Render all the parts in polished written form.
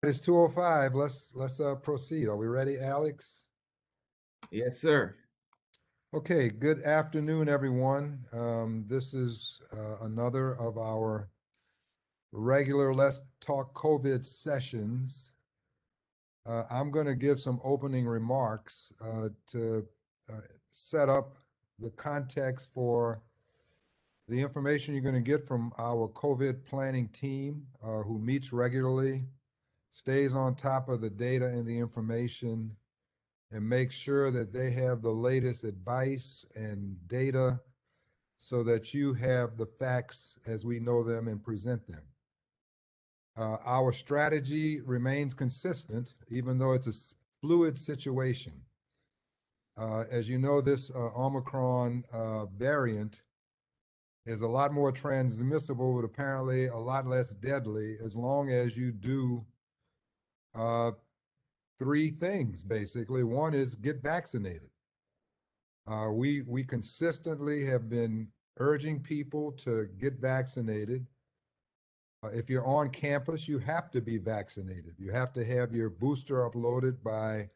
It's 2:05. Let's proceed. Are we ready, Alex? Yes, sir. Okay, good afternoon, everyone. This is another of our regular Let's Talk COVID sessions. I'm going to give some opening remarks to set up the context for the information you're going to get from our COVID planning team who meets regularly, stays on top of the data and the information, and make sure that they have the latest advice and data so that you have the facts as we know them and present them. Our strategy remains consistent, even though it's a fluid situation. As you know, this Omicron variant is a lot more transmissible, but apparently a lot less deadly as long as you do three things, basically. One is get vaccinated. We consistently have been urging people to get vaccinated. If you're on campus, you have to be vaccinated. You have to have your booster uploaded by,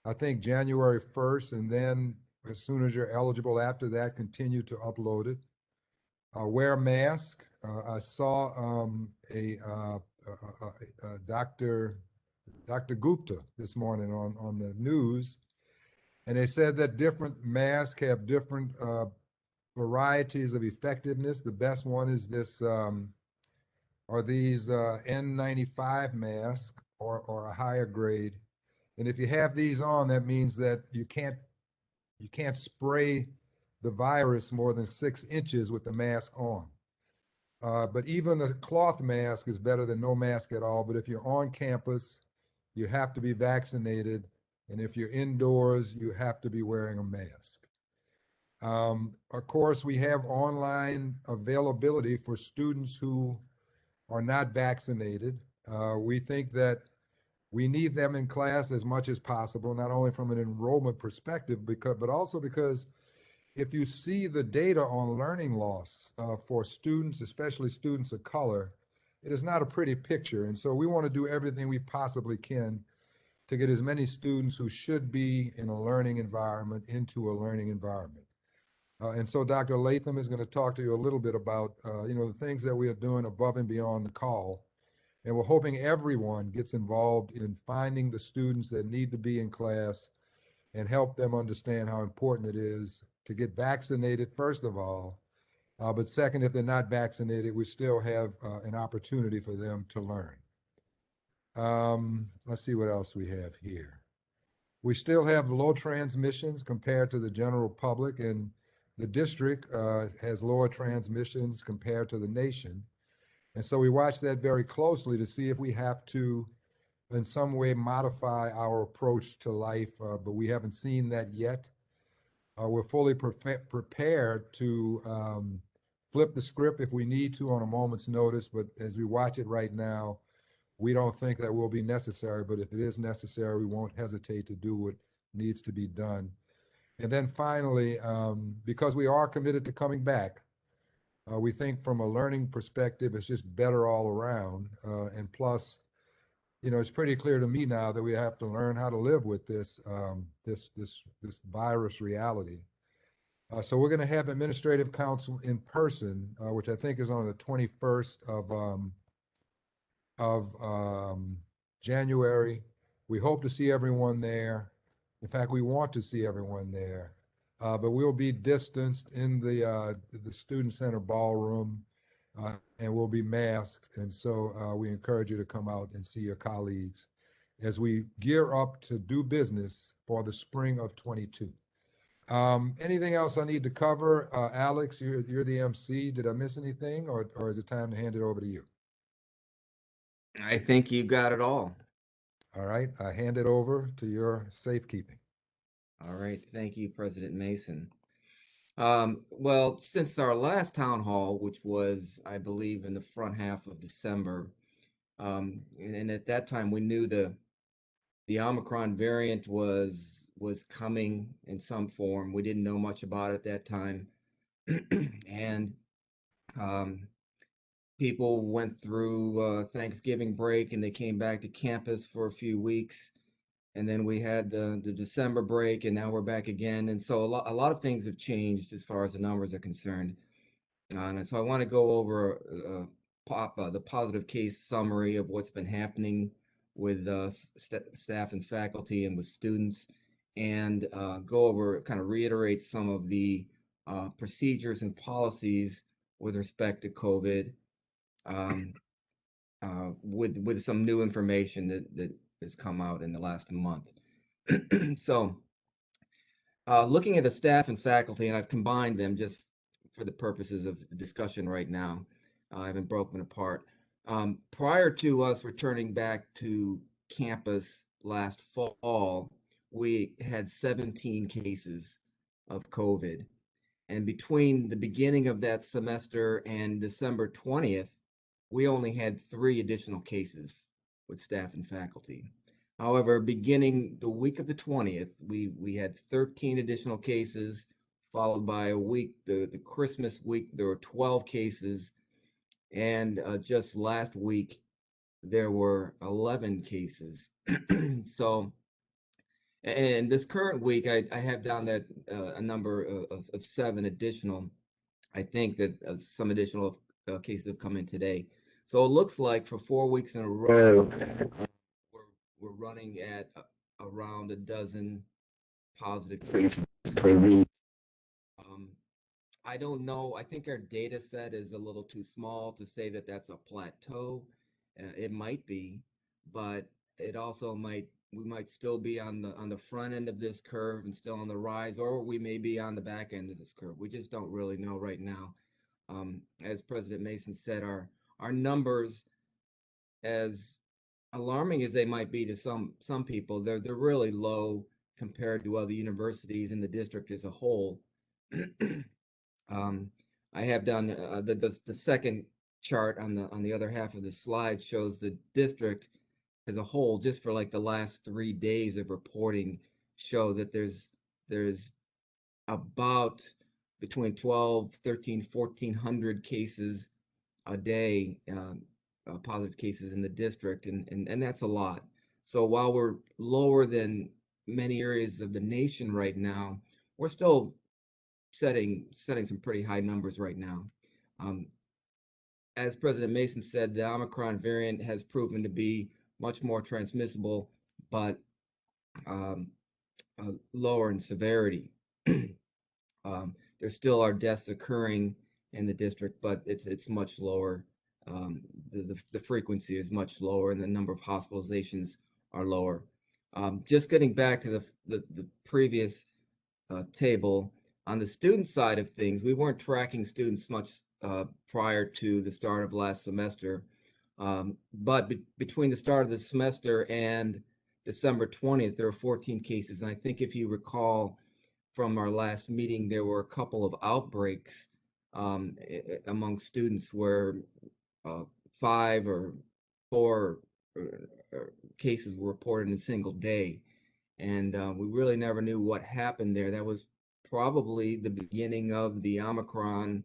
I think, January 1st, and then as soon as you're eligible after that, continue to upload it. Wear a mask. I saw Dr. Gupta this morning on the news, and they said that different masks have different varieties of effectiveness. The best one is this, are these N95 masks or a higher grade. And if you have these on, that means that you can't spray the virus more than 6 inches with the mask on. But even a cloth mask is better than no mask at all. But if you're on campus, you have to be vaccinated. And if you're indoors, you have to be wearing a mask. Of course, we have online availability for students who are not vaccinated. We think that we need them in class as much as possible, not only from an enrollment perspective, but also because if you see the data on learning loss for students, especially students of color, it is not a pretty picture. And so we want to do everything we possibly can to get as many students who should be in a learning environment into a learning environment. And so Dr. Latham is going to talk to you a little bit about, the things that we are doing above and beyond the call. And we're hoping everyone gets involved in finding the students that need to be in class and help them understand how important it is to get vaccinated, first of all. But second, if they're not vaccinated, we still have an opportunity for them to learn. Let's see what else we have here. We still have low transmissions compared to the general public, and the district has lower transmissions compared to the nation. And so we watch that very closely to see if we have to, in some way, modify our approach to life, but we haven't seen that yet. We're fully prepared to flip the script if we need to on a moment's notice, but as we watch it right now, we don't think that will be necessary, but if it is necessary, we won't hesitate to do what needs to be done. And then finally, because we are committed to coming back, we think from a learning perspective, it's just better all around. And plus, it's pretty clear to me now that we have to learn how to live with this virus reality. So we're going to have administrative council in person, which I think is on the 21st of January. We hope to see everyone there. In fact, we want to see everyone there. But we'll be distanced in the Student Center ballroom, and we'll be masked. And so we encourage you to come out and see your colleagues as we gear up to do business for the spring of 22. Anything else I need to cover? Alex, you're the MC. Did I miss anything, or is it time to hand it over to you? I think you got it all. All right, I hand it over to your safekeeping. All right. Thank you, President Mason. Well, since our last town hall, which was, I believe, in the front half of December, and at that time we knew the Omicron variant was coming in some form. We didn't know much about it at that time, and people went through Thanksgiving break and they came back to campus for a few weeks. And then we had the December break, and now we're back again. And so a lot of things have changed as far as the numbers are concerned. And so I want to go over the positive case summary of what's been happening with staff and faculty and with students, and go over, kind of reiterate some of the procedures and policies with respect to COVID, um, with some new information that has come out in the last month. So, looking at the staff and faculty, and I've combined them just for the purposes of discussion right now. I haven't broken apart. Prior to us returning back to campus last fall, we had 17 cases of COVID. And between the beginning of that semester and December 20th, we only had 3 additional cases with staff and faculty. However, beginning the week of the 20th, we had 13 additional cases, followed by a week, the Christmas week, there were 12 cases. And just last week, there were 11 cases. So, and this current week, I have down that a number of 7 additional. I think that some additional cases have come in today. So it looks like for 4 weeks in a row, we're running at around a dozen positive cases per week. Um, I don't know. I think our data set is a little too small to say that that's a plateau. It might be, but it also might. We might still be on the front end of this curve and still on the rise, or we may be on the back end of this curve. We just don't really know right now. As President Mason said, our numbers, as alarming as they might be to some people, they're really low compared to other universities in the district as a whole. um, I have done the second chart on the other half of the slide shows the district as a whole, just for like the last 3 days of reporting, show that there's about between 12, 13, 1,400 cases a day, positive cases in the district, and that's a lot. So while we're lower than many areas of the nation right now, we're still setting some pretty high numbers right now. Um, as President Mason said, the Omicron variant has proven to be much more transmissible, but um, lower in severity. There still are deaths occurring in the district, but it's much lower. The frequency is much lower, and the number of hospitalizations are lower. Just getting back to the previous table, on the student side of things, we weren't tracking students much prior to the start of last semester. But between the start of the semester and December 20th, there were 14 cases. And I think if you recall from our last meeting, there were a couple of outbreaks among students where 5 or 4 cases were reported in a single day. And we really never knew what happened there. That was probably the beginning of the Omicron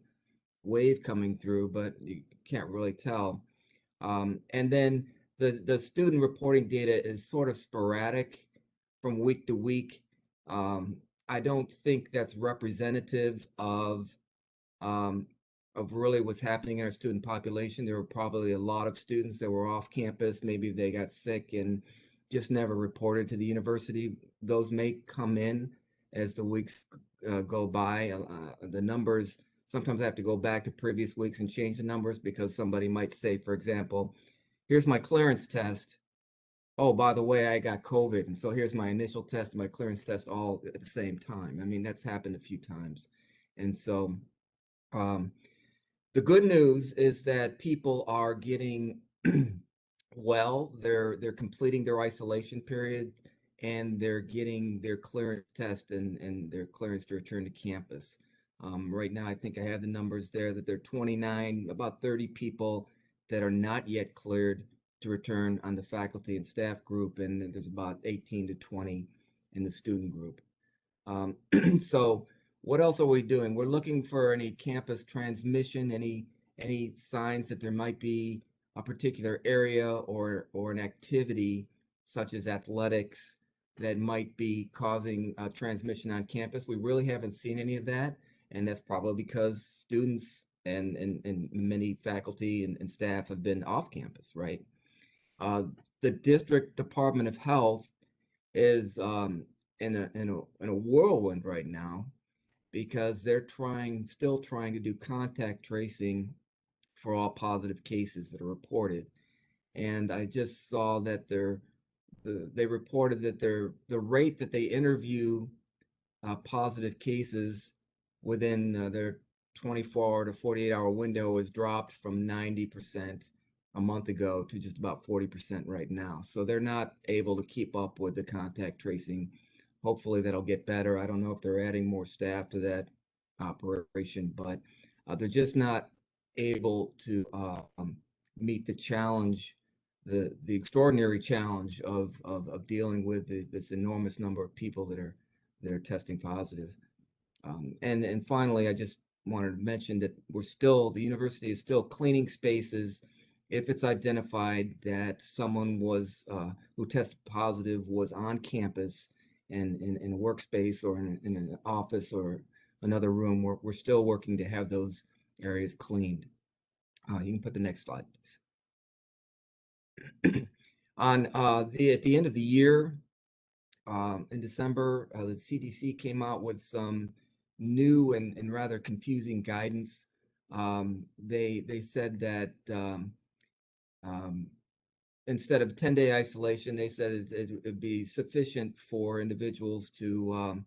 wave coming through, but you can't really tell. And then the student reporting data is sort of sporadic from week to week. I don't think that's representative um, of really what's happening in our student population. There were probably a lot of students that were off campus. Maybe they got sick and just never reported to the university. Those may come in as the weeks go by. The numbers, sometimes I have to go back to previous weeks and change the numbers because somebody might say, for example, here's my clearance test. Oh, by the way, I got COVID. And so here's my initial test and my clearance test all at the same time. I mean, that's happened a few times. And so um, the good news is that people are getting well. They're completing their isolation period, and they're getting their clearance test and their clearance to return to campus. Right now, I think I have the numbers there that there are 29, about 30 people that are not yet cleared to return on the faculty and staff group, and there's about 18 to 20 in the student group. So what else are we doing? We're looking for any campus transmission, any any signs that there might be a particular area or an activity such as athletics that might be causing transmission on campus. We really haven't seen any of that, and that's probably because students and many faculty and staff have been off campus, right? Uh, the district Department of Health is in a whirlwind right now because they're still trying to do contact tracing for all positive cases that are reported. And I just saw that they reported that the rate that they interview positive cases within their 24 to 48-hour window has dropped from 90% a month ago to just about 40% right now. So they're not able to keep up with the contact tracing. Hopefully that'll get better. I don't know if they're adding more staff to that operation, but they're just not able to meet the challenge, the extraordinary challenge of dealing with this enormous number of people that are testing positive. And finally, I just wanted to mention that the university is still cleaning spaces if it's identified that someone who tested positive was on campus and in a workspace or in an office or another room. We're still working to have those areas cleaned. You can put the next slide, please. At the end of the year, in December, the CDC came out with some new and rather confusing guidance. They said that instead of 10-day isolation, they said it would be sufficient for individuals to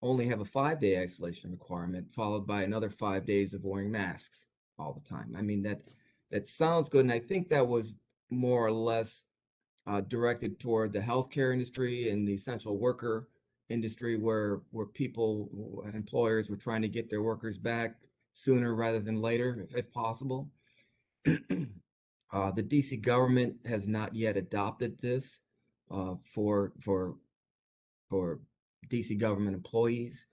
only have a 5-day isolation requirement, followed by another 5 days of wearing masks all the time. I mean, that sounds good, and I think that was more or less directed toward the healthcare industry and the essential worker industry, where employers were trying to get their workers back sooner rather than later, if possible. The DC government has not yet adopted this for DC government employees,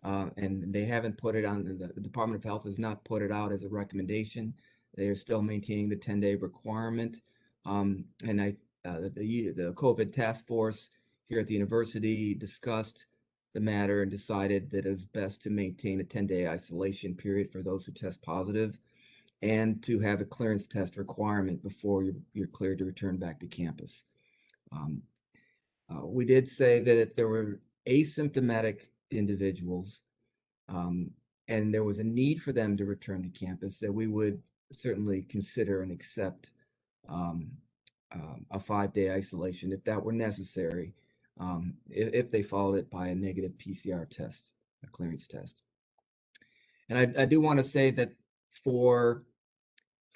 and they haven't put it on. The Department of Health has not put it out as a recommendation. They are still maintaining the 10-day requirement, and the COVID task force here at the university discussed the matter and decided that it was best to maintain a 10-day isolation period for those who test positive and to have a clearance test requirement before you're cleared to return back to campus. We did say that if there were asymptomatic individuals and there was a need for them to return to campus, that we would certainly consider and accept a 5-day isolation if that were necessary, if they followed it by a negative PCR test, a clearance test. And I do want to say that for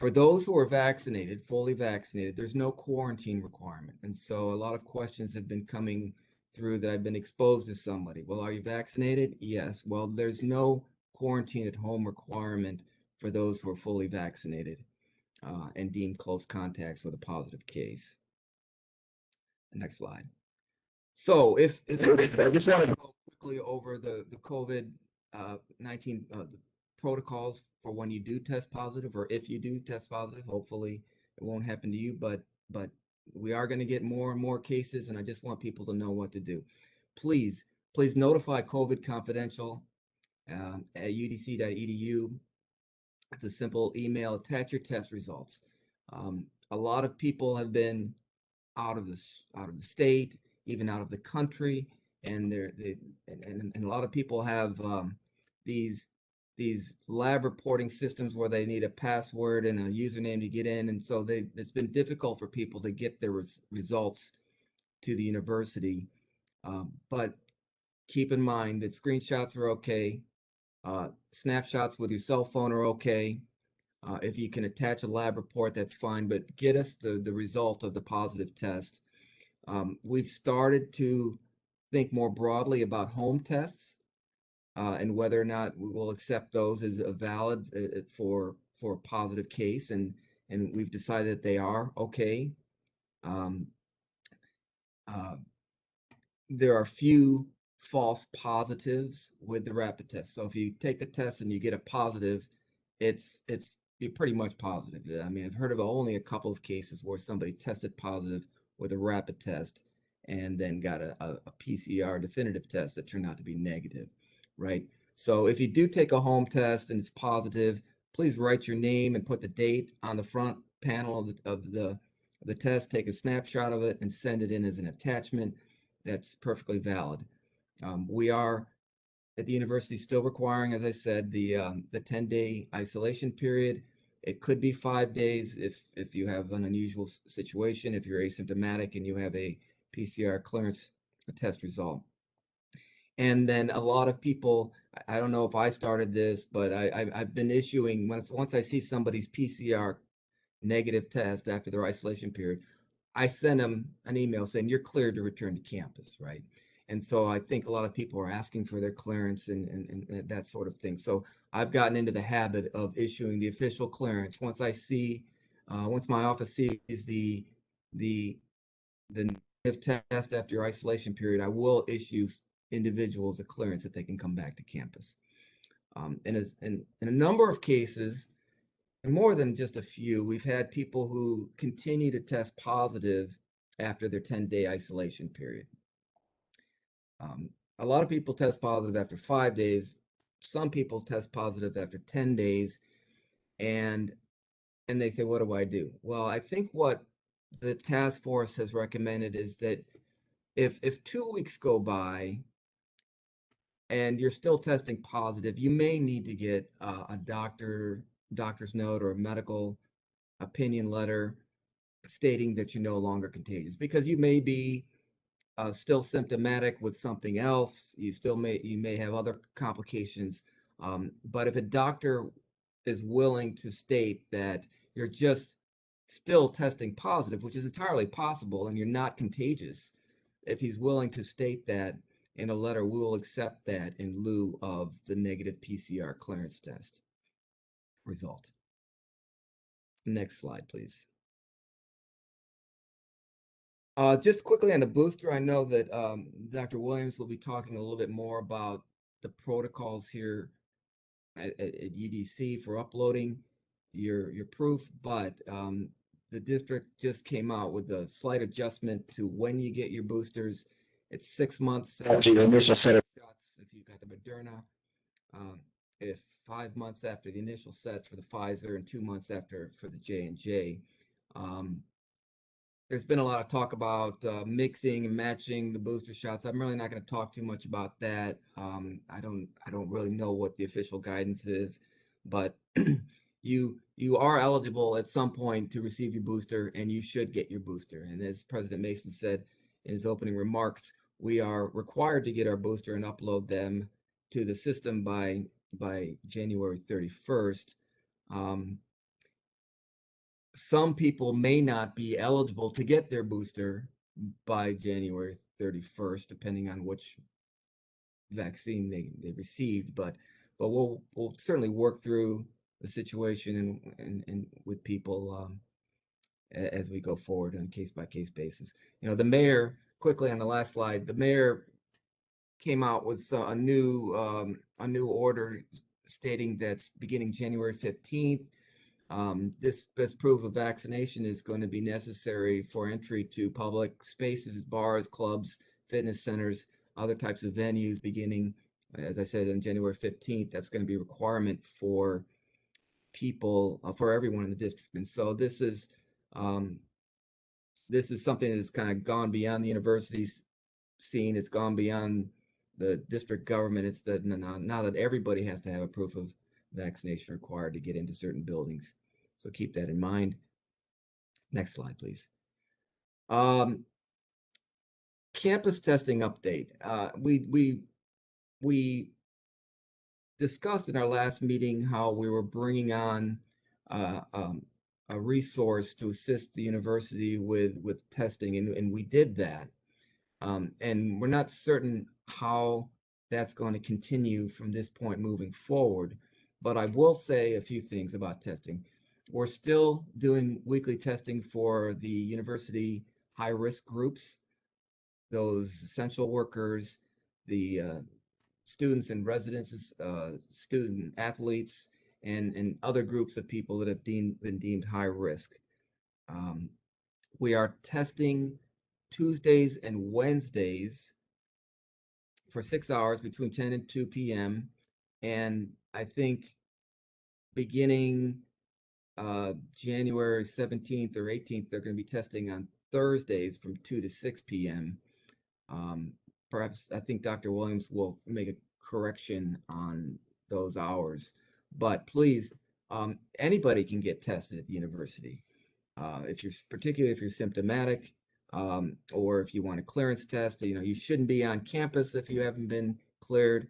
those who are vaccinated, fully vaccinated, there's no quarantine requirement. And so a lot of questions have been coming through that I've been exposed to somebody. Well, are you vaccinated? Yes. Well, there's no quarantine at home requirement for those who are fully vaccinated and deemed close contacts with a positive case. Next slide. So if I just want to go quickly over the COVID-19 protocols for when you do test positive, or if you do test positive. Hopefully it won't happen to you, but we are going to get more and more cases, and I just want people to know what to do. Please notify COVID Confidential at udc.edu. It's a simple email. Attach your test results. A lot of people have been out of the state, even out of the country, and a lot of people have these lab reporting systems where they need a password and a username to get in, and so it's been difficult for people to get their results to the university. But keep in mind that screenshots are okay, snapshots with your cell phone are okay. If you can attach a lab report, that's fine, but get us the result of the positive test. We've started to think more broadly about home tests and whether or not we will accept those as a valid for a positive case, and we've decided that they are okay. There are few false positives with the rapid test. So if you take the test and you get a positive, it's be pretty much positive. I mean, I've heard of only a couple of cases where somebody tested positive with a rapid test and then got a PCR definitive test that turned out to be negative, right? So if you do take a home test and it's positive, please write your name and put the date on the front panel of the test. Take a snapshot of it and send it in as an attachment. That's perfectly valid. We are at the university still requiring, as I said, the 10-day isolation period. It could be 5 days if you have an unusual situation, if you're asymptomatic and you have a PCR clearance test result. And then a lot of people, I don't know if I started this, but I've been issuing, once I see somebody's PCR negative test after their isolation period, I send them an email saying you're cleared to return to campus, right? And so I think a lot of people are asking for their clearance and that sort of thing. So I've gotten into the habit of issuing the official clearance. Once my office sees the negative test after your isolation period, I will issue individuals a clearance that they can come back to campus. And in a number of cases, and more than just a few, we've had people who continue to test positive after their 10-day isolation period. A lot of people test positive after 5 days. Some people test positive after 10 days, and they say, "What do I do?" Well, I think what the task force has recommended is that if 2 weeks go by and you're still testing positive, you may need to get a doctor's note or a medical opinion letter stating that you're no longer contagious, because you may be still symptomatic with something else. You may have other complications. But if a doctor is willing to state that you're just still testing positive, which is entirely possible, and you're not contagious, if he's willing to state that in a letter, we will accept that in lieu of the negative PCR clearance test result. Next slide, please. Just quickly on the booster, I know that Dr. Williams will be talking a little bit more about the protocols here at UDC for uploading your proof, but the district just came out with a slight adjustment to when you get your boosters. It's 6 months after your initial set of shots if you got the Moderna, if 5 months after the initial set for the Pfizer, and 2 months after for the J&J. There's been a lot of talk about mixing and matching the booster shots. I'm really not going to talk too much about that. I don't really know what the official guidance is, but you are eligible at some point to receive your booster, and you should get your booster. And as President Mason said in his opening remarks, we are required to get our booster and upload them to the system by January 31st. Some people may not be eligible to get their booster by January 31st, depending on which vaccine they received. But we'll certainly work through the situation and with people as we go forward on a case by case basis. The mayor, quickly on the last slide, the mayor came out with a new order stating that beginning January 15th. This proof of vaccination is going to be necessary for entry to public spaces, bars, clubs, fitness centers, other types of venues beginning, as I said, on January 15th. That's going to be a requirement for people, for everyone in the district. And so this is something that's kind of gone beyond the university's scene. It's gone beyond the district government. It's that now that everybody has to have a proof of vaccination required to get into certain buildings. So keep that in mind. Next slide, please. Campus testing update. We discussed in our last meeting how we were bringing on a resource to assist the university with testing, and we did that. And we're not certain how that's going to continue from this point moving forward, but I will say a few things about testing. We're still doing weekly testing for the university high-risk groups, those essential workers, the students and residents, student athletes, and other groups of people that have been deemed high risk. We are testing Tuesdays and Wednesdays for 6 hours between 10 and 2 p.m. And I think beginning January 17th or 18th, they're going to be testing on Thursdays from 2 to 6 p.m. Perhaps I think Dr. Williams will make a correction on those hours. But please, anybody can get tested at the university. Particularly if you're symptomatic, or if you want a clearance test, you shouldn't be on campus if you haven't been cleared,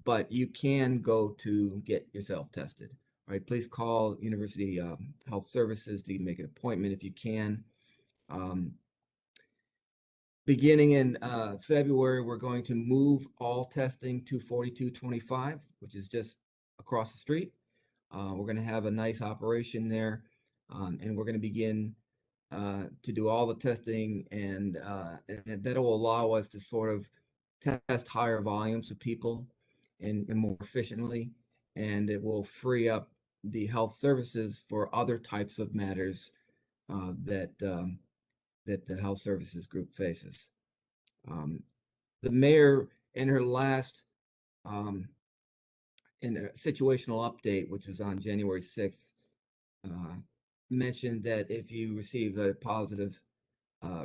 but you can go to get yourself tested. All right, please call University Health Services to make an appointment if you can. Beginning in February, we're going to move all testing to 4225, which is just across the street. We're going to have a nice operation there, and we're going to begin to do all the testing, and that will allow us to sort of test higher volumes of people and more efficiently, and it will free up the health services for other types of matters that the health services group faces. The mayor, in her last in a situational update, which was on January 6th, mentioned that if you receive a positive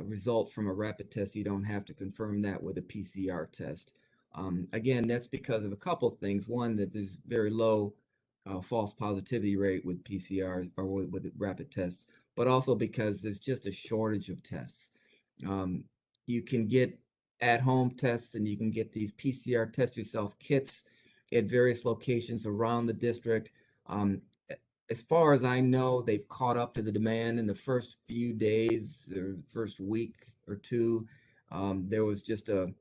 result from a rapid test, you don't have to confirm that with a PCR test. Again, that's because of a couple of things. One, that there's very low false positivity rate with PCR or with rapid tests, but also because there's just a shortage of tests. You can get at-home tests, and you can get these PCR test yourself kits at various locations around the district. As far as I know, they've caught up to the demand in the first few days or first week or two. There was just an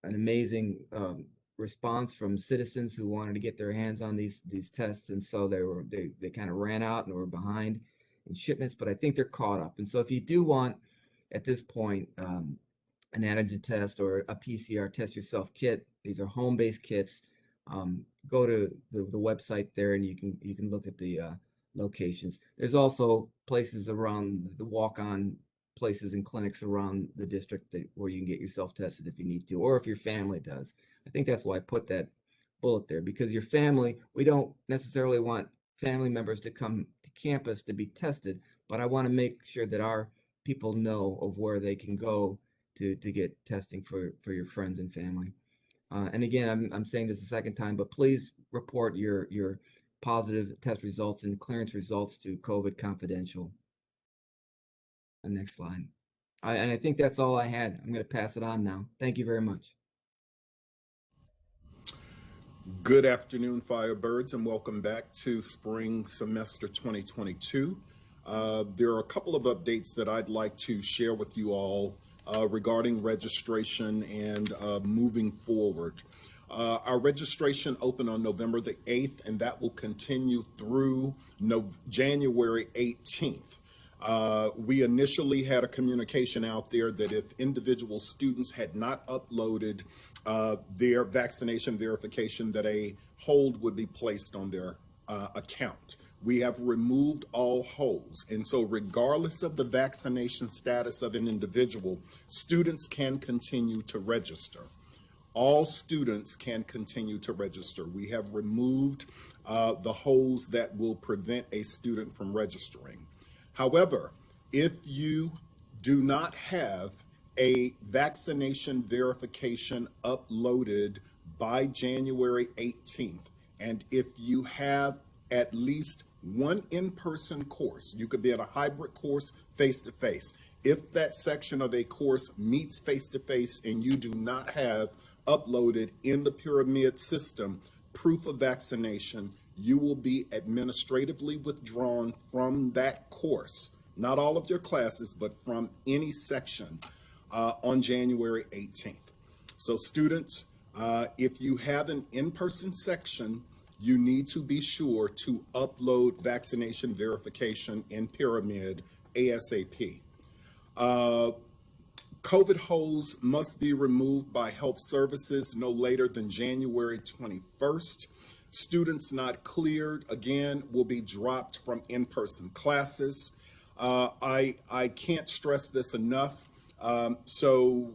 amazing response from citizens who wanted to get their hands on these tests, and so they kind of ran out and were behind in shipments. But I think they're caught up, and so if you do want at this point an antigen test or a PCR test yourself kit, these are home-based kits. Go to the website there, and you can look at the locations. There's also places around the walk-on places and clinics around the district where you can get yourself tested if you need to, or if your family does. I think that's why I put that bullet there, because your family, we don't necessarily want family members to come to campus to be tested, but I want to make sure that our people know of where they can go to get testing for your friends and family. And again, I'm saying this a second time, but please report your positive test results and clearance results to COVID Confidential. Next slide. And I think that's all I had. I'm going to pass it on now. Thank you very much. Good afternoon, Firebirds, and welcome back to Spring Semester 2022. There are a couple of updates that I'd like to share with you all regarding registration and moving forward. Our registration opened on November the 8th, and that will continue through January 18th. We initially had a communication out there that if individual students had not uploaded their vaccination verification, that a hold would be placed on their account. We have removed all holds, and so regardless of the vaccination status of an individual, students can continue to register. All students can continue to register. We have removed the holds that will prevent a student from registering. However, if you do not have a vaccination verification uploaded by January 18th, and if you have at least one in-person course, you could be at a hybrid course face-to-face. If that section of a course meets face-to-face and you do not have uploaded in the pyramid system proof of vaccination, you will be administratively withdrawn from that course, not all of your classes, but from any section on January 18th. So students, if you have an in-person section, you need to be sure to upload vaccination verification in Pyramid ASAP. COVID holds must be removed by health services no later than January 21st. Students not cleared, again, will be dropped from in-person classes. I can't stress this enough. So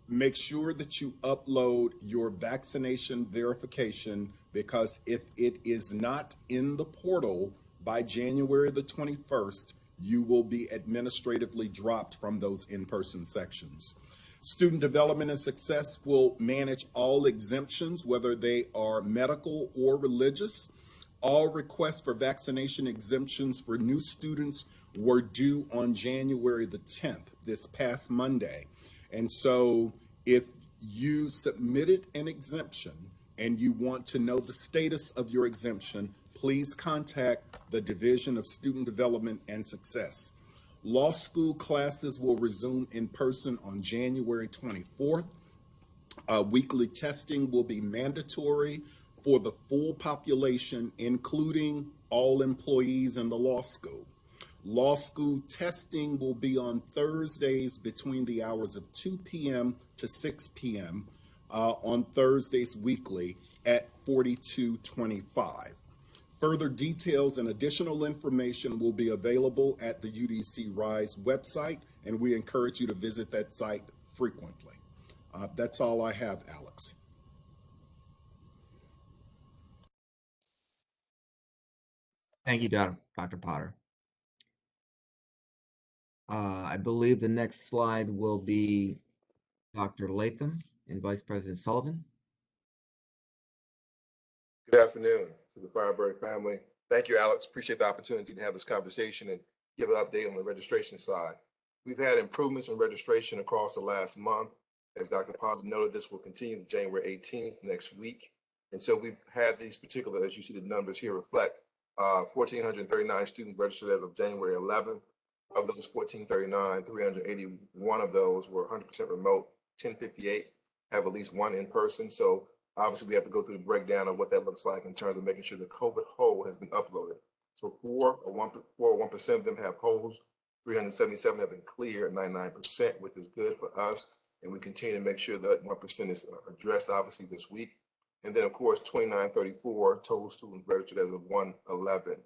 make sure that you upload your vaccination verification, because if it is not in the portal by January the 21st, you will be administratively dropped from those in-person sections. Student Development and Success will manage all exemptions, whether they are medical or religious. All requests for vaccination exemptions for new students were due on January the 10th, this past Monday. And so if you submitted an exemption and you want to know the status of your exemption, please contact the Division of Student Development and Success. Law school classes will resume in person on January 24th. Weekly testing will be mandatory for the full population, including all employees in the law school. Law school testing will be on Thursdays between the hours of 2 p.m. to 6 p.m. On Thursdays weekly at 4225. Further details and additional information will be available at the UDC RISE website, and we encourage you to visit that site frequently. That's all I have, Alex. Thank you, Dr. Potter. I believe the next slide will be Dr. Latham and Vice President Sullivan. Good afternoon to the Firebird family. Thank you, Alex. Appreciate the opportunity to have this conversation and give an update on the registration side. We've had improvements in registration across the last month. As Dr. Potter noted, this will continue January 18th next week. And so we've had these particular, as you see the numbers here reflect, 1,439 students registered as of January 11th. Of those 1,439, 381 of those were 100% remote. 1,058 have at least one in person. So obviously we have to go through the breakdown of what that looks like in terms of making sure the COVID hold has been uploaded. So 4 or 1% of them have holds. 377 have been clear at 99%, which is good for us. And we continue to make sure that 1% is addressed, obviously, this week. And then, of course, 2934 total students registered as of 1/11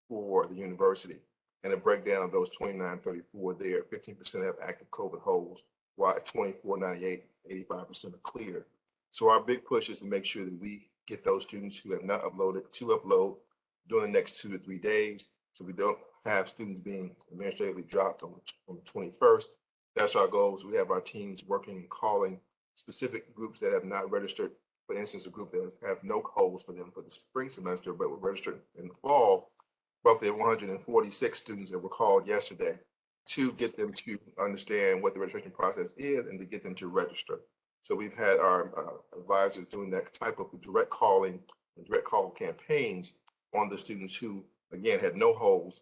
for the university. And a breakdown of those 2934 there, 15% have active COVID holds, while at 2498, 85% are clear. So our big push is to make sure that we get those students who have not uploaded to upload during the next 2 to 3 days, so we don't have students being administratively dropped on the 21st. That's our goal. So we have our teams working and calling specific groups that have not registered. For instance, a group that have no holds for them for the spring semester, but were registered in the fall. Roughly 146 students that were called yesterday to get them to understand what the registration process is and to get them to register. So we've had our advisors doing that type of direct calling and direct call campaigns on the students who, again, had no holds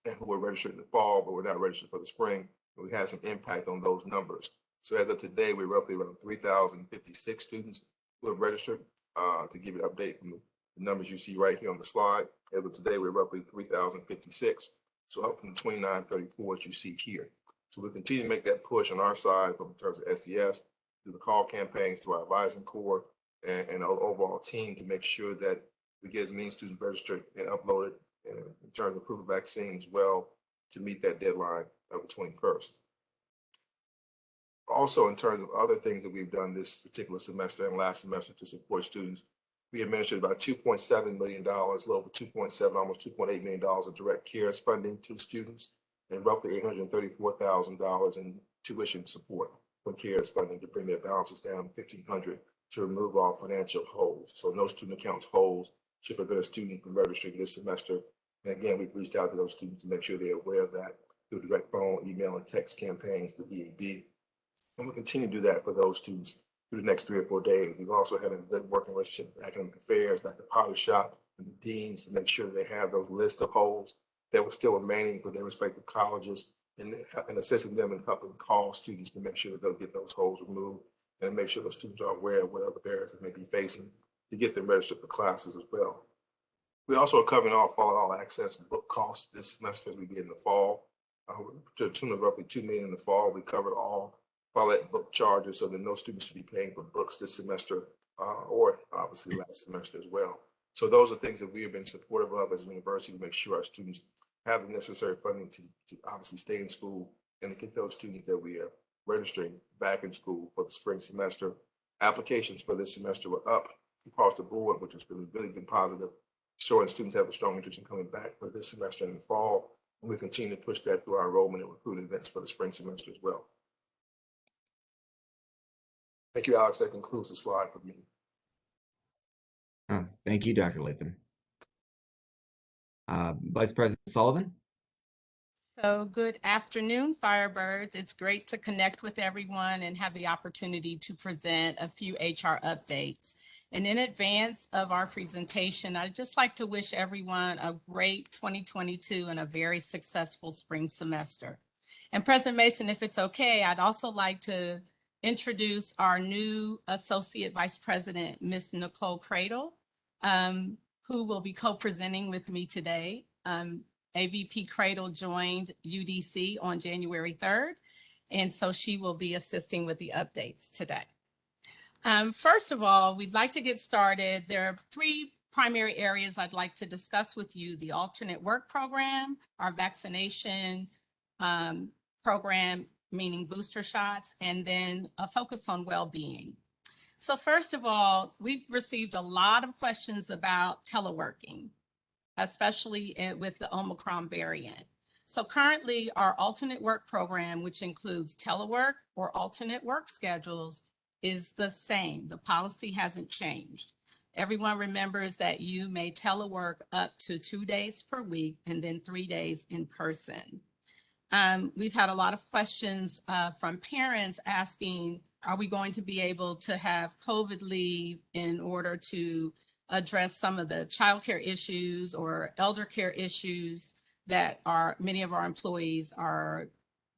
and who were registered in the fall but were not registered for the spring. And we had some impact on those numbers. So as of today, we're roughly around 3,056 students who have registered. To give you an update from the numbers you see right here on the slide, as of today, we're roughly 3,056. So up from the 2934 that you see here. So we'll continue to make that push on our side from in terms of SDS, through the call campaigns, to our advising corps, and our overall team to make sure that we get as many students registered and uploaded in terms of proof of vaccine as well to meet that deadline of the 21st. Also, in terms of other things that we've done this particular semester and last semester to support students, we administered about $2.7 million, a little over 2.7, almost $2.8 million of direct CARES funding to students, and roughly $834,000 in tuition support from CARES funding to bring their balances down to $1,500 to remove all financial holds. So no student accounts holds to prevent a student from registering this semester. And again, we've reached out to those students to make sure they're aware of that through direct phone, email, and text campaigns through EAB. And we'll continue to do that for those students through the next 3 or 4 days. We've also had a good working relationship with academic affairs, Dr. Potter's shop, and the deans to make sure they have those lists of holds that were still remaining for their respective colleges, and assisting them in helping call students to make sure that they'll get those holds removed and make sure those students are aware of what other barriers they may be facing to get them registered for classes as well. We also are covering all access book costs this semester as we did in the fall. To the tune of roughly $2 million in the fall, we covered all Follett book charges so that no students should be paying for books this semester or obviously last semester as well. So those are things that we have been supportive of as a university to make sure our students have the necessary funding to obviously stay in school and to get those students that we are registering back in school for the spring semester. Applications for this semester were up across the board, which has really been positive, showing students have a strong interest in coming back for this semester and the fall. And we continue to push that through our enrollment and recruiting events for the spring semester as well. Thank you, Alex. That concludes the slide for me. Thank you, Dr. Latham. Vice President Sullivan. So good afternoon, Firebirds. It's great to connect with everyone and have the opportunity to present a few HR updates. And in advance of our presentation, I'd just like to wish everyone a great 2022 and a very successful spring semester. And President Mason, if it's okay, I'd also like to introduce our new Associate Vice President, Ms. Nicole Cradle, who will be co-presenting with me today. AVP Cradle joined UDC on January 3rd, and so she will be assisting with the updates today. First of all, we'd like to get started. There are three primary areas I'd like to discuss with you: the alternate work program, our vaccination program, meaning booster shots, and then a focus on well-being. So first of all, we've received a lot of questions about teleworking, especially with the Omicron variant. So currently our alternate work program, which includes telework or alternate work schedules, is the same. The policy hasn't changed. Everyone remembers that you may telework up to 2 days per week and then 3 days in person. We've had a lot of questions from parents asking, are we going to be able to have COVID leave in order to address some of the childcare issues or elder care issues that many of our employees are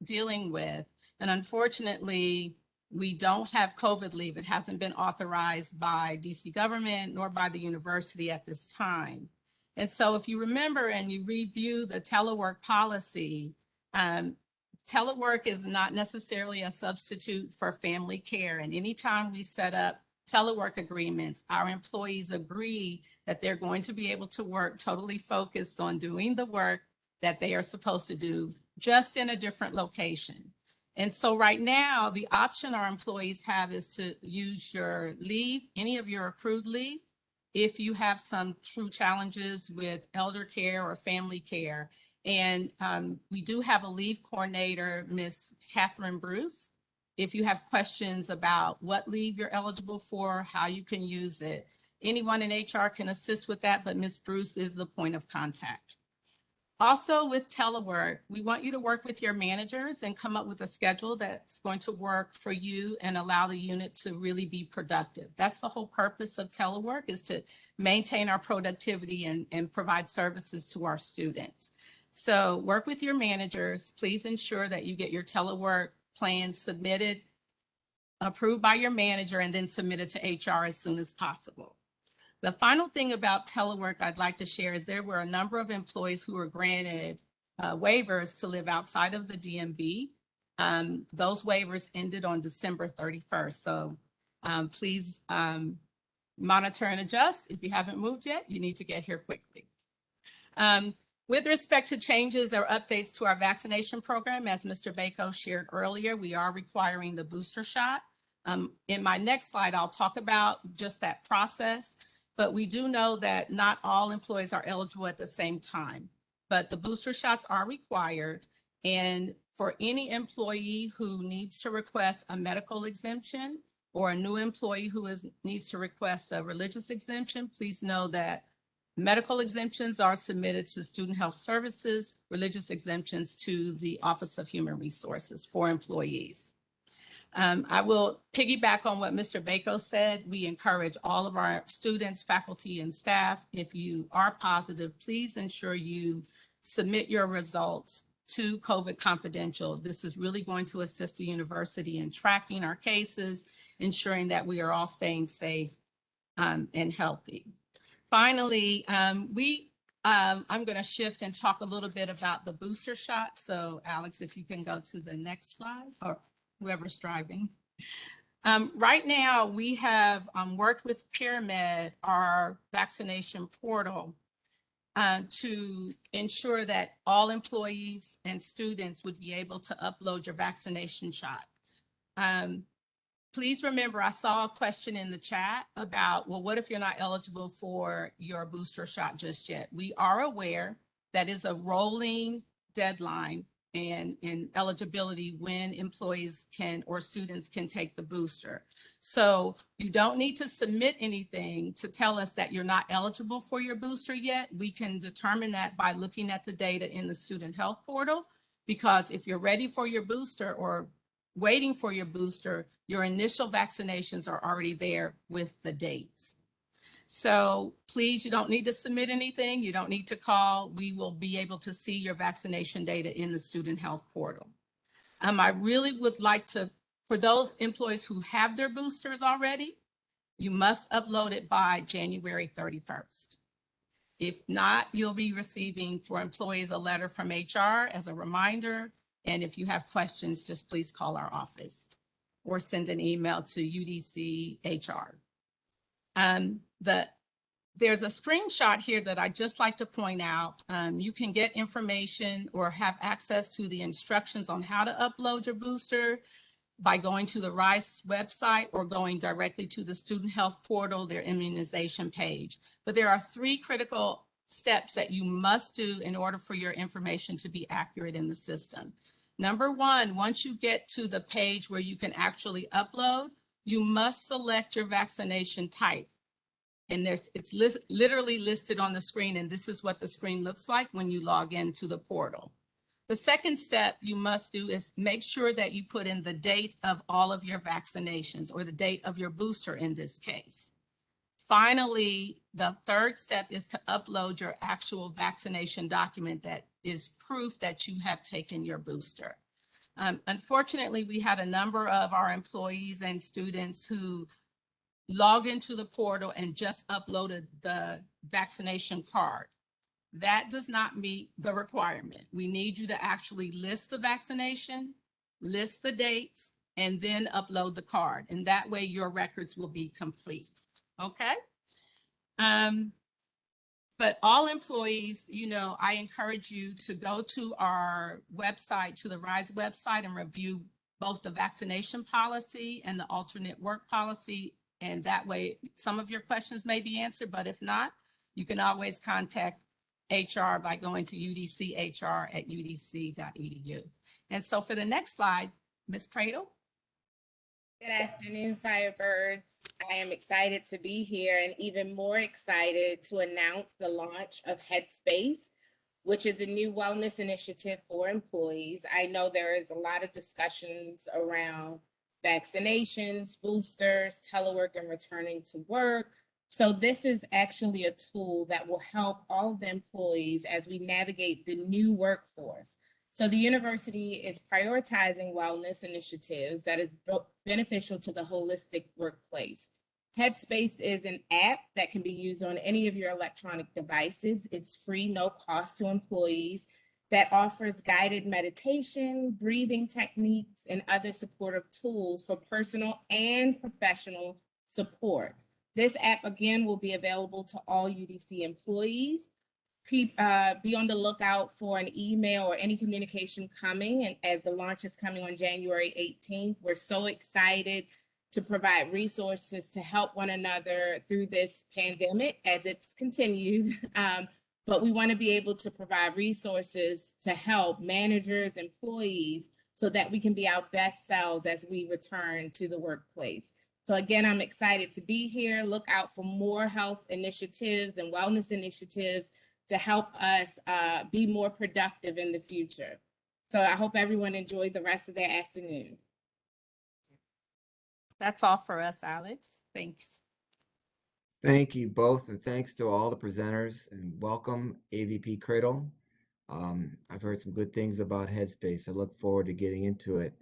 dealing with? And unfortunately, we don't have COVID leave. It hasn't been authorized by DC government nor by the university at this time. And so if you remember and you review the telework policy, telework is not necessarily a substitute for family care. And anytime we set up telework agreements, our employees agree that they're going to be able to work totally focused on doing the work that they are supposed to do, just in a different location. And so right now, the option our employees have is to use your leave, any of your accrued leave, if you have some true challenges with elder care or family care. And we do have a leave coordinator, Ms. Catherine Bruce. If you have questions about what leave you're eligible for, how you can use it, anyone in HR can assist with that, but Ms. Bruce is the point of contact. Also with telework, we want you to work with your managers and come up with a schedule that's going to work for you and allow the unit to really be productive. That's the whole purpose of telework, is to maintain our productivity and provide services to our students. So work with your managers. Please ensure that you get your telework plan submitted, approved by your manager, and then submitted to HR as soon as possible. The final thing about telework I'd like to share is there were a number of employees who were granted waivers to live outside of the DMV. Those waivers ended on December 31st. So please monitor and adjust. If you haven't moved yet, you need to get here quickly. With respect to changes or updates to our vaccination program, as Mr. Bako shared earlier, we are requiring the booster shot. In my next slide, I'll talk about just that process. But we do know that not all employees are eligible at the same time, but the booster shots are required. And for any employee who needs to request a medical exemption or a new employee who needs to request a religious exemption, please know that medical exemptions are submitted to Student Health Services, religious exemptions to the Office of Human Resources for employees. I will piggyback on what Mr. Bako said. We encourage all of our students, faculty, and staff, if you are positive, please ensure you submit your results to COVID Confidential. This is really going to assist the university in tracking our cases, ensuring that we are all staying safe and healthy. Finally, I'm going to shift and talk a little bit about the booster shot. So Alex, if you can go to the next slide, or whoever's driving. Right now, we have worked with Pyramid, our vaccination portal, to ensure that all employees and students would be able to upload your vaccination shot. Please remember, I saw a question in the chat about, well, what if you're not eligible for your booster shot just yet? We are aware that is a rolling deadline and eligibility when employees can or students can take the booster. So you don't need to submit anything to tell us that you're not eligible for your booster yet. We can determine that by looking at the data in the student health portal, because if you're ready for your booster or waiting for your booster, your initial vaccinations are already there with the dates. So please, you don't need to submit anything. You don't need to call. We will be able to see your vaccination data in the student health portal. I really would like to, for those employees who have their boosters already, you must upload it by January 31st. If not, you'll be receiving for employees a letter from HR as a reminder. And if you have questions, just please call our office or send an email to UDC HR. There's a screenshot here that I just like to point out. You can get information or have access to the instructions on how to upload your booster by going to the RISE website or going directly to the student health portal, their immunization page. But there are 3 critical steps that you must do in order for your information to be accurate in the system. Number 1, once you get to the page where you can actually upload, you must select your vaccination type. And it's literally listed on the screen, and this is what the screen looks like when you log into the portal. The second step you must do is make sure that you put in the date of all of your vaccinations, or the date of your booster in this case. Finally, the third step is to upload your actual vaccination document that is proof that you have taken your booster. Unfortunately, we had a number of our employees and students who logged into the portal and just uploaded the vaccination card. That does not meet the requirement. We need you to actually list the vaccination, list the dates, and then upload the card. And that way your records will be complete. Okay. But all employees, I encourage you to go to our website, to the RISE website, and review both the vaccination policy and the alternate work policy. And that way some of your questions may be answered, but if not, you can always contact HR by going to udchr@udc.edu. And so for the next slide, Ms. Cradle. Good afternoon, Firebirds. I am excited to be here and even more excited to announce the launch of Headspace, which is a new wellness initiative for employees. I know there is a lot of discussions around vaccinations, boosters, telework, and returning to work. So this is actually a tool that will help all of the employees as we navigate the new workforce. So the university is prioritizing wellness initiatives that is beneficial to the holistic workplace. Headspace is an app that can be used on any of your electronic devices. It's free, no cost to employees, that offers guided meditation, breathing techniques, and other supportive tools for personal and professional support. This app, again, will be available to all UDC employees. Be on the lookout for an email or any communication coming, and as the launch is coming on January 18th. We're so excited to provide resources to help one another through this pandemic as it's continued. But we want to be able to provide resources to help managers, employees, so that we can be our best selves as we return to the workplace. So again, I'm excited to be here. Look out for more health initiatives and wellness initiatives to help us be more productive in the future. So I hope everyone enjoyed the rest of their afternoon. That's all for us, Alex. Thanks. Thank you both, and thanks to all the presenters, and welcome AVP Cradle. I've heard some good things about Headspace. I look forward to getting into it.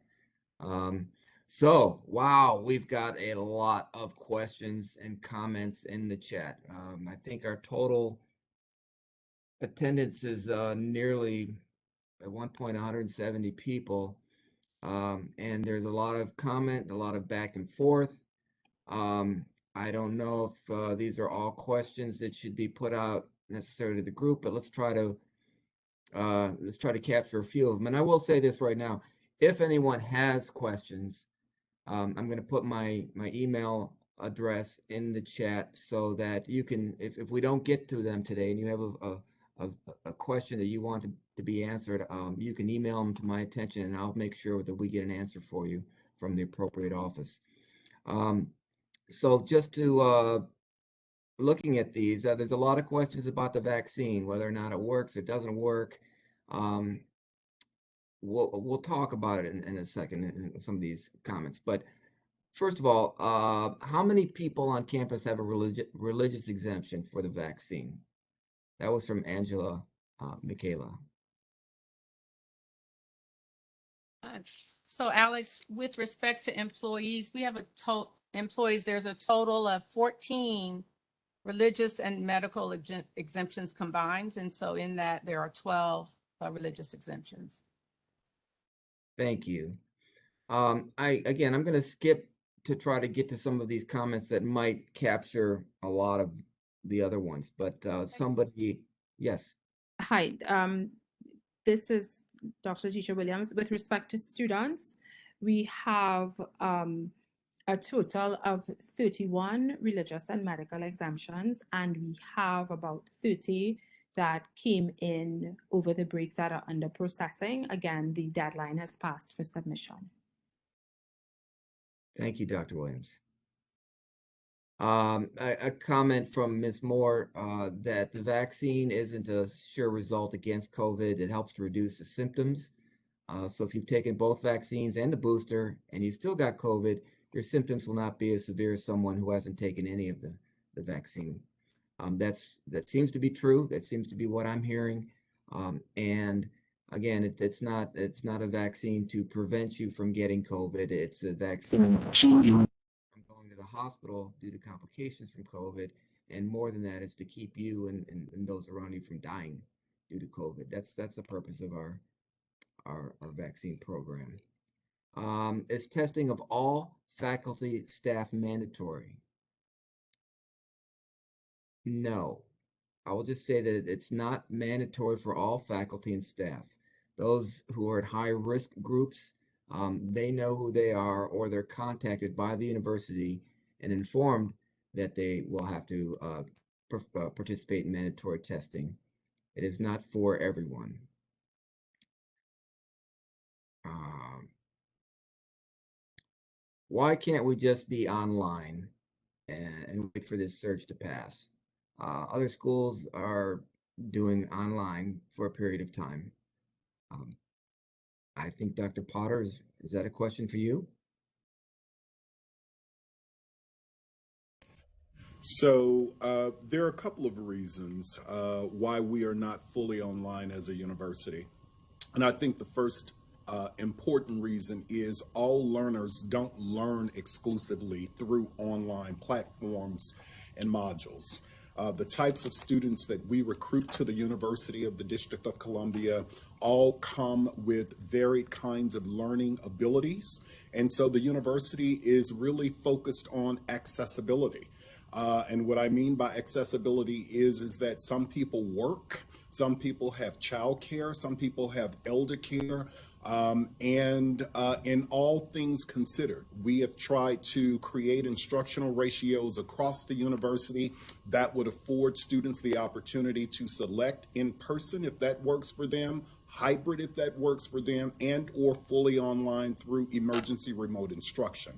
So, wow, we've got a lot of questions and comments in the chat. I think our total attendance is nearly, at one point, 170 people. And there's a lot of comment, a lot of back and forth. I don't know if these are all questions that should be put out necessarily to the group, but let's try to capture a few of them. And I will say this right now: if anyone has questions, I'm going to put my email address in the chat so that you can, if we don't get to them today and you have a question that you want to be answered, you can email them to my attention and I'll make sure that we get an answer for you from the appropriate office. So just to looking at these, there's a lot of questions about the vaccine, whether or not it works, it doesn't work. We'll talk about it in a second in some of these comments. But first of all, how many people on campus have a religious exemption for the vaccine? That was from Angela Michaela. So Alex, with respect to employees, we have there's a total of 14 religious and medical exemptions combined. And so in that, there are 12 religious exemptions. Thank you. I'm going to skip to try to get to some of these comments that might capture a lot of the other ones, but somebody, yes. Hi, this is Dr. Tisha Williams. With respect to students, we have a total of 31 religious and medical exemptions, and we have about 30 that came in over the break that are under processing. Again, the deadline has passed for submission. Thank you, Dr. Williams. A comment from Ms. Moore that the vaccine isn't a sure result against COVID. It helps to reduce the symptoms. So if you've taken both vaccines and the booster and you still got COVID, your symptoms will not be as severe as someone who hasn't taken any of the vaccine. That seems to be true. That seems to be what I'm hearing. And again, it's not a vaccine to prevent you from getting COVID. It's a vaccine from going to the hospital due to complications from COVID. And more than that, is to keep you and those around you from dying due to COVID. That's the purpose of our vaccine program. Is testing of all faculty staff mandatory? No. I will just say that it's not mandatory for all faculty and staff. Those who are at high risk groups, they know who they are, or they're contacted by the university and informed that they will have to participate in mandatory testing. It is not for everyone. Why can't we just be online and wait for this surge to pass? Other schools are doing online for a period of time. I think Dr. Potter, is that a question for you? So there are a couple of reasons why we are not fully online as a university. And I think the first important reason is all learners don't learn exclusively through online platforms and modules. The types of students that we recruit to the University of the District of Columbia all come with varied kinds of learning abilities. And so the university is really focused on accessibility. And what I mean by accessibility is that some people work, some people have childcare, some people have elder care, and in all things considered, we have tried to create instructional ratios across the university that would afford students the opportunity to select in person if that works for them, hybrid if that works for them, and or fully online through emergency remote instruction.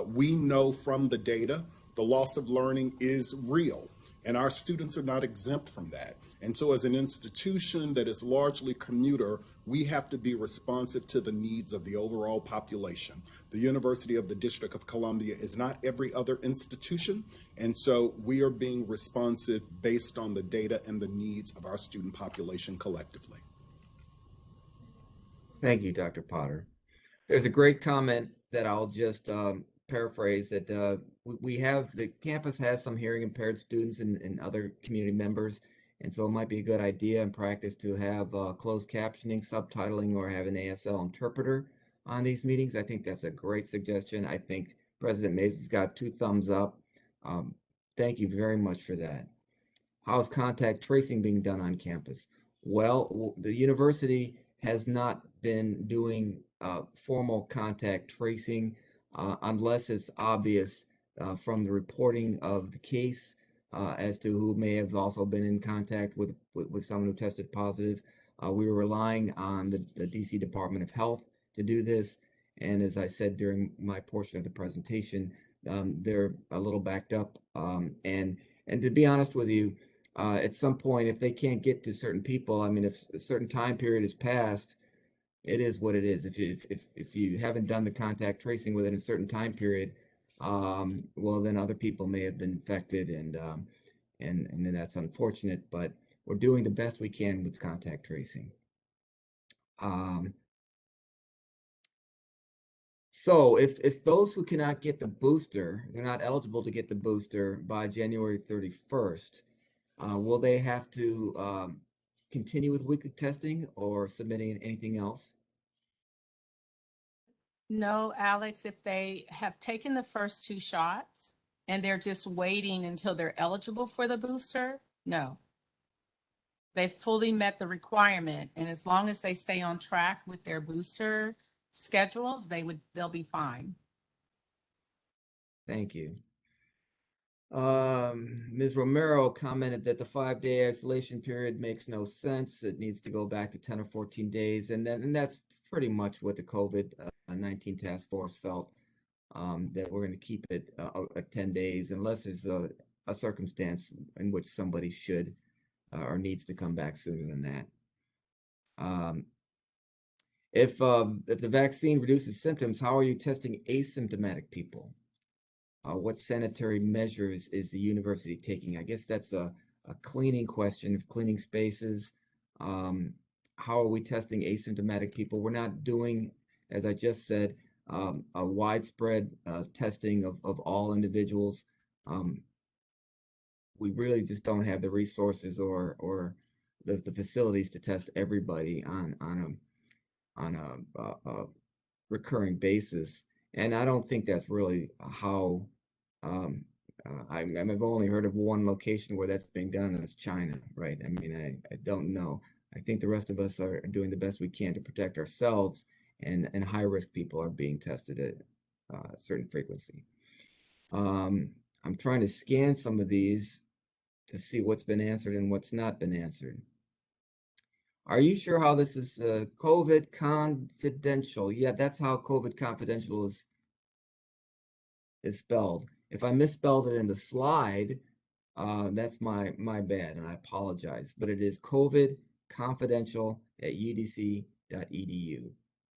We know from the data the loss of learning is real, and our students are not exempt from that. And so as an institution that is largely commuter, we have to be responsive to the needs of the overall population. The University of the District of Columbia is not every other institution, and so we are being responsive based on the data and the needs of our student population collectively. Thank you, Dr. Potter. There's a great comment that I'll just paraphrase that we have, the campus has some hearing impaired students and other community members. And so it might be a good idea in practice to have closed captioning, subtitling, or have an ASL interpreter on these meetings. I think that's a great suggestion. I think President Mason's got 2 thumbs up. Thank you very much for that. How's contact tracing being done on campus? Well, the university has not been doing formal contact tracing unless it's obvious from the reporting of the case as to who may have also been in contact with someone who tested positive. We were relying on the DC Department of Health to do this. And as I said during my portion of the presentation, they're a little backed up. And to be honest with you, at some point, if they can't get to certain people, I mean, if a certain time period is passed, it is what it is. If you haven't done the contact tracing within a certain time period, well, then other people may have been infected, and then that's unfortunate. But we're doing the best we can with contact tracing. So if those who cannot get the booster, they're not eligible to get the booster by January 31st. Will they have to continue with weekly testing or submitting anything else? No, Alex, if they have taken the first 2 shots and they're just waiting until they're eligible for the booster, no. They fully met the requirement, and as long as they stay on track with their booster schedule, they'll be fine. Thank you. Ms. Romero commented that the 5-day isolation period makes no sense. It needs to go back to 10 or 14 days. And that's pretty much what the COVID-19 task force felt, that we're going to keep it at 10 days unless there's a circumstance in which somebody should or needs to come back sooner than that. If the vaccine reduces symptoms, how are you testing asymptomatic people? What sanitary measures is the university taking? I guess that's a cleaning question of cleaning spaces. How are we testing asymptomatic people? We're not doing, as I just said, a widespread testing of all individuals. We really just don't have the resources or the facilities to test everybody on a recurring basis. And I don't think that's really how I've only heard of one location where that's being done, and it's China, right? I mean, I don't know. I think the rest of us are doing the best we can to protect ourselves, and high-risk people are being tested at a certain frequency. I'm trying to scan some of these to see what's been answered and what's not been answered. Are you sure how this is COVID confidential? Yeah, that's how COVID confidential is spelled. If I misspelled it in the slide, that's my bad, and I apologize. But it is COVID confidential at udc.edu,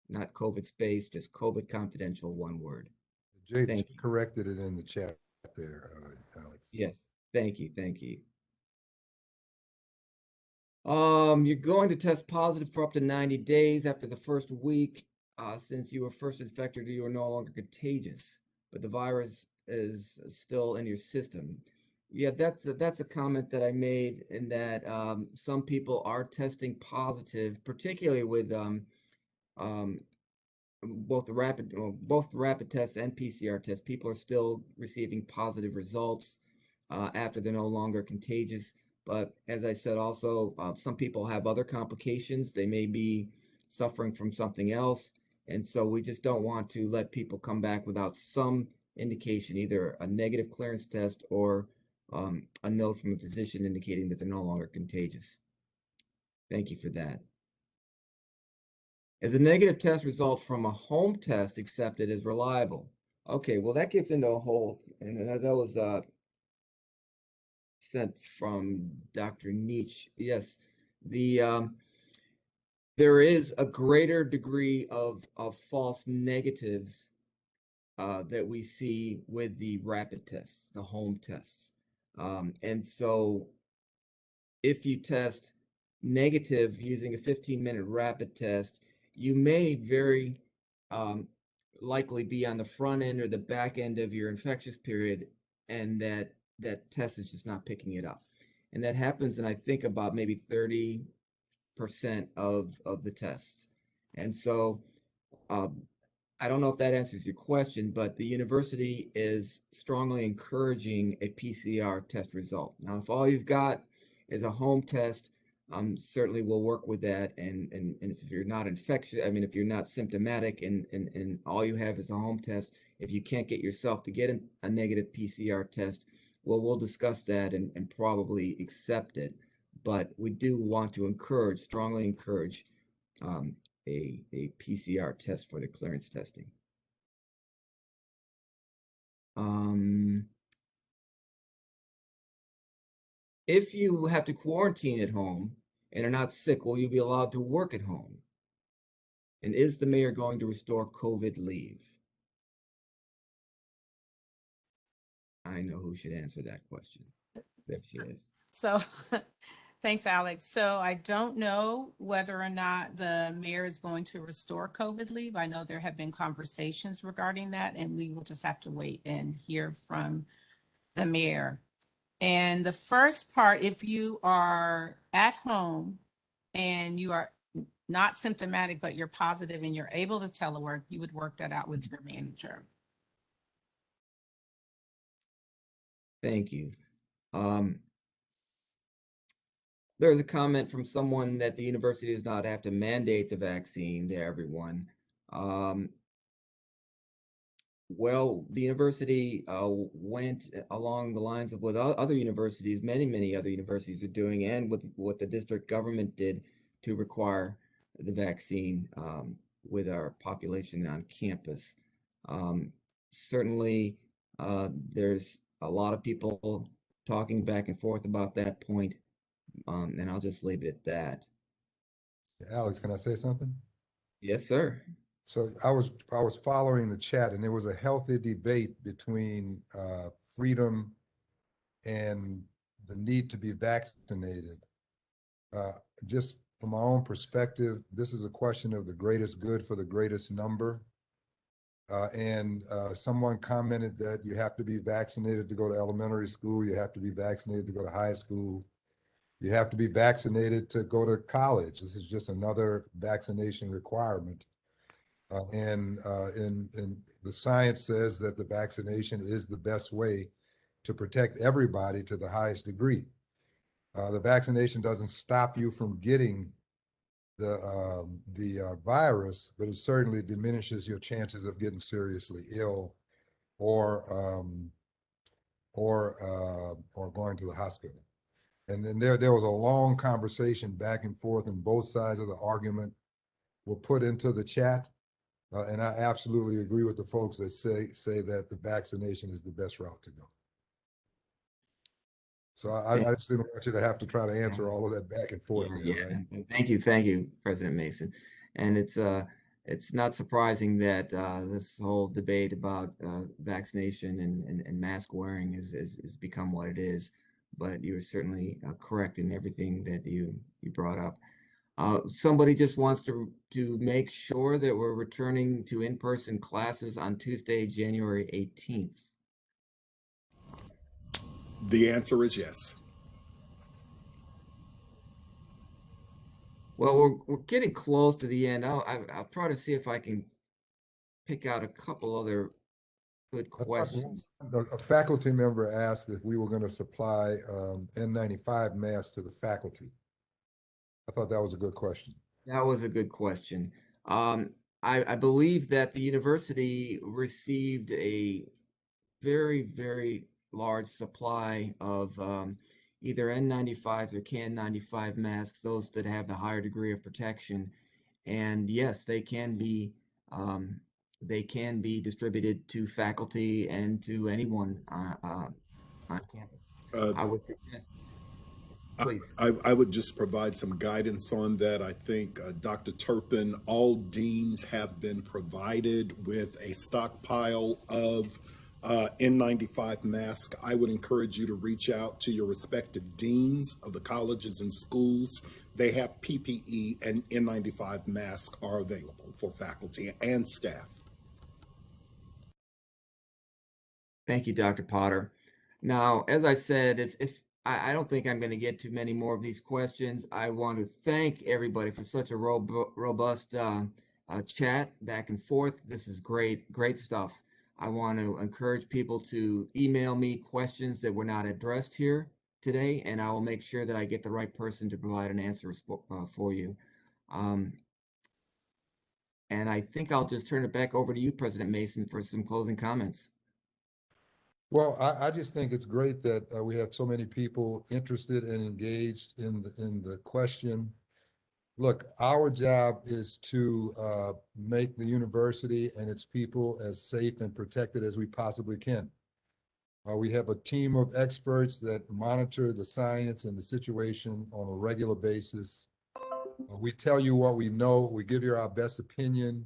not COVID space, just COVID confidential, one word. Jake Thank you. corrected it in the chat there, Alex. Yes, thank you. You're going to test positive for up to 90 days after the first week. Since you were first infected, you are no longer contagious, but the virus is still in your system. Yeah, that's a comment that I made, in that some people are testing positive, particularly with both the rapid tests and PCR tests. People are still receiving positive results after they're no longer contagious. But as I said, also, some people have other complications. They may be suffering from something else. And so we just don't want to let people come back without some indication, either a negative clearance test or a note from a physician indicating that they're no longer contagious. Thank you for that. Is a negative test result from a home test accepted as reliable? Okay, well, that gets into a whole, and that was sent from Dr. Nietzsche. Yes, there is a greater degree of false negatives that we see with the rapid tests, the home tests. And so if you test negative using a 15-minute rapid test, you may very likely be on the front end or the back end of your infectious period, and that test is just not picking it up. And that happens in, I think, about maybe 30% of the tests. And so I don't know if that answers your question, but the university is strongly encouraging a PCR test result. Now, if all you've got is a home test, certainly we'll work with that. And if you're not infectious, I mean, if you're not symptomatic and all you have is a home test, if you can't get yourself to get a negative PCR test, well, we'll discuss that and probably accept it. But we do want to encourage, strongly encourage um, a PCR test for the clearance testing. If you have to quarantine at home and are not sick, will you be allowed to work at home? And is the mayor going to restore COVID leave? I know who should answer that question. There she is. So, thanks, Alex. So I don't know whether or not the mayor is going to restore COVID leave. I know there have been conversations regarding that, and we will just have to wait and hear from the mayor. And the first part, if you are at home and you are not symptomatic, but you're positive and you're able to telework, you would work that out with your manager. Thank you. There's a comment from someone that the university does not have to mandate the vaccine to everyone. Well, the university went along the lines of what other universities, many other universities are doing, and with what the district government did to require the vaccine with our population on campus. Certainly, there's a lot of people talking back and forth about that point, and I'll just leave it at that. Alex, can I say something? Yes, sir. So I was following the chat, and there was a healthy debate between freedom and the need to be vaccinated. Just from my own perspective, this is a question of the greatest good for the greatest number. And someone commented that you have to be vaccinated to go to elementary school, you have to be vaccinated to go to high school, you have to be vaccinated to go to college. This is just another vaccination requirement. And the science says that the vaccination is the best way to protect everybody to the highest degree. The vaccination doesn't stop you from getting the virus, but it certainly diminishes your chances of getting seriously ill or going to the hospital. And then there was a long conversation back and forth, and both sides of the argument were put into the chat. And I absolutely agree with the folks that say that the vaccination is the best route to go. So I just didn't want you to have to try to answer all of that back and forth. Right? Thank you, President Mason. And it's not surprising that this whole debate about vaccination and mask wearing is become what it is. But you're certainly correct in everything that you brought up. Somebody just wants to make sure that we're returning to in-person classes on Tuesday, January 18th. The answer is yes. Well, we're getting close to the end. I'll try to see if I can pick out a couple other good questions. A faculty member asked if we were going to supply N95 masks to the faculty. I thought that was a good question. That was a good question. I believe that the university received a very large supply of either N95s or KN95 masks, those that have the higher degree of protection. And yes, they can be distributed to faculty and to anyone on campus. I would suggest. I would just provide some guidance on that. I think, Dr. Turpin, all deans have been provided with a stockpile of N95 masks. I would encourage you to reach out to your respective deans of the colleges and schools. They have PPE, and N95 masks are available for faculty and staff. Thank you, Dr. Potter. Now, as I said, if I don't think I'm going to get to many more of these questions. I want to thank everybody for such a robust chat back and forth. This is great, great stuff. I want to encourage people to email me questions that were not addressed here today, and I will make sure that I get the right person to provide an answer for you. And I think I'll just turn it back over to you, President Mason, for some closing comments. Well, I just think it's great that we have so many people interested and engaged in the question. Look, our job is to make the university and its people as safe and protected as we possibly can. We have a team of experts that monitor the science and the situation on a regular basis. We tell you what we know, we give you our best opinion,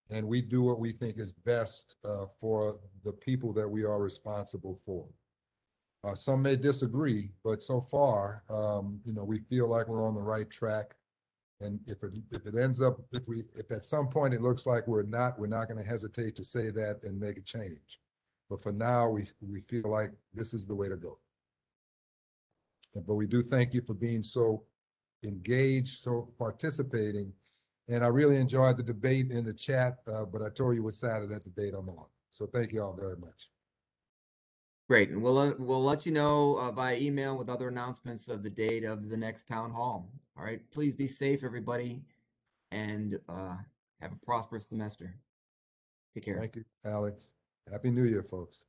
and we do what we think is best for the people that we are responsible for. Some may disagree, but so far, we feel like we're on the right track. And if it ends up, if at some point it looks like we're not going to hesitate to say that and make a change. But for now, we feel like this is the way to go. But we do thank you for being so engaged, so participating. And I really enjoyed the debate in the chat, but I told you what side of that debate I'm on. So thank you all very much. Great, and we'll let you know via email with other announcements of the date of the next town hall. All right, please be safe, everybody, and have a prosperous semester. Take care. Thank you, Alex. Happy New Year, folks.